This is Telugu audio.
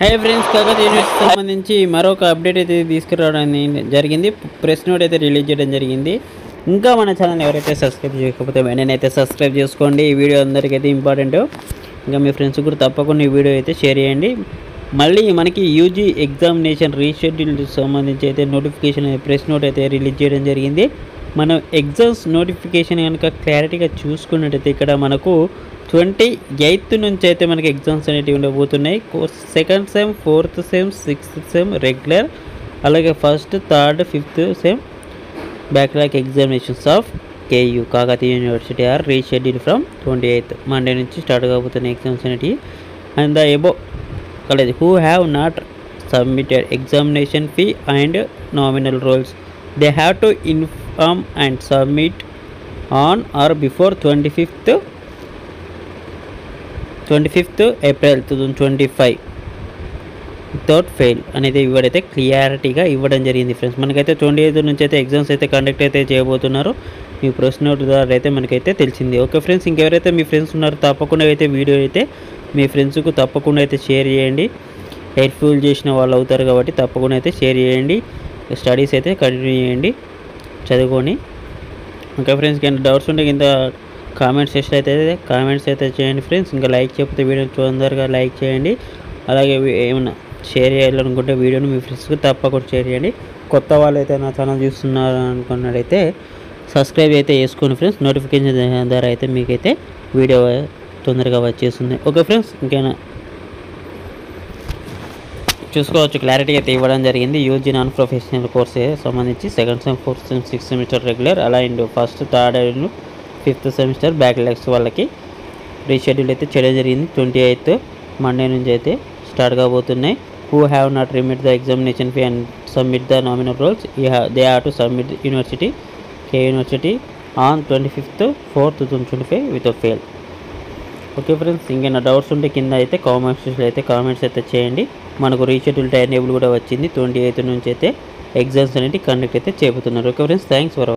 हाय फ्रेंड्स काकतीय यूनिवर्सिटी సంబంధించి మరొక అప్డేట్ అయితే తీసుకురావడం జరిగింది. ప్రెస్ నోట్ అయితే రిలీజ్ చేయడం జరిగింది. ఇంకా మన ఛానల్ ఎవరైతే సబ్స్క్రైబ్ చేయకపోతే వెంటనే అయితే సబ్స్క్రైబ్ చేసుకోండి. ఈ వీడియో అందరికీ అయితే ఇంపార్టెంట్. ఇంకా మీ ఫ్రెండ్స్ కూడా తప్పకుండా ఈ వీడియో అయితే షేర్ చేయండి. మళ్ళీ మనకి యూజీ ఎగ్జామినేషన్ రీషెడ్యూల్ సంబంధించి అయితే నోటిఫికేషన్ ప్రెస్ నోట్ అయితే రిలీజ్ చేయడం జరిగింది. మనం ఎగ్జామ్స్ నోటిఫికేషన్ కనుక క్లారిటీగా చూసుకున్నట్టయితే ఇక్కడ మనకు 28 నుంచి అయితే మనకి ఎగ్జామ్స్ అనేటివి ఉండబోతున్నాయి. Second sem, fourth sem, sixth sem regular, అలాగే first, third, fifth sem backlog examinations of KU Kakatiya university are reschedule from 28 Monday నుంచి స్టార్ట్ కాబోతున్నాయి ఎగ్జామ్స్ అనేటివి. And the above college who have not submitted examination fee and nominal rolls they have to inform and submit on or before 25th April 2025 without fail అనేది ఇవ్వడైతే క్లియారిటీగా ఇవ్వడం జరిగింది ఫ్రెండ్స్. మనకైతే 28 నుంచి అయితే ఎగ్జామ్స్ అయితే కండక్ట్ అయితే చేయబోతున్నారు. మీ ప్రెస్ నోట్ ద్వారా అయితే మనకైతే తెలిసింది. ఓకే ఫ్రెండ్స్, ఇంకెవరైతే మీ ఫ్రెండ్స్ ఉన్నారో తప్పకుండా అయితే వీడియో అయితే మీ ఫ్రెండ్స్కు తప్పకుండా అయితే షేర్ చేయండి. హెల్ప్ఫుల్ చేసిన వాళ్ళు అవుతారు కాబట్టి తప్పకుండా అయితే షేర్ చేయండి. స్టడీస్ అయితే కంటిన్యూ చేయండి, చదువుకొని. ఇంకా ఫ్రెండ్స్ కింద డౌట్స్ ఉంటే కింద కామెంట్స్ సెక్షన్ అయితే కామెంట్స్ అయితే చేయండి ఫ్రెండ్స్. ఇంకా లైక్ చెప్తే వీడియో తొందరగా లైక్ చేయండి. అలాగే ఏమైనా షేర్ చేయాలనుకుంటే వీడియోని మీ ఫ్రెండ్స్కి తప్పకుండా షేర్ చేయండి. కొత్త వాళ్ళు అయితే నా ఛానల్ చూస్తున్నారు అనుకున్నట్టయితే సబ్స్క్రైబ్ అయితే చేసుకోండి ఫ్రెండ్స్. నోటిఫికేషన్ ద్వారా అయితే మీకైతే వీడియో తొందరగా వచ్చేస్తుంది. ఓకే ఫ్రెండ్స్, ఇంకేనా చూసుకోవచ్చు, క్లారిటీ అయితే ఇవ్వడం జరిగింది. యూజీ నాన్ ప్రొఫెషనల్ కోర్స్ సంబంధించి second sem, fourth sem, sixth semester regular, అలా and first, third and fifth semester backlogs వాళ్ళకి రీషెడ్యూల్ అయితే చేయడం జరిగింది. 28th మండే నుంచి అయితే స్టార్ట్ కాబోతున్నాయి. Who have not remit the examination fee and submit the nominal rolls they have to submit university on 25th 4th 2025 without fail. Okay friends, ఇంకేనా డౌట్స్ ఉంటే కింద అయితే కామెంట్స్ అయితే చేయండి. మనకు రీషెడ్యూల్ టైం టేబుల్ కూడా వచ్చింది. 28 నుంచి అయితే ఎగ్జామ్స్ అనేవి కండక్ట్ అయితే చేయబోతున్నారు. Okay friends, thanks for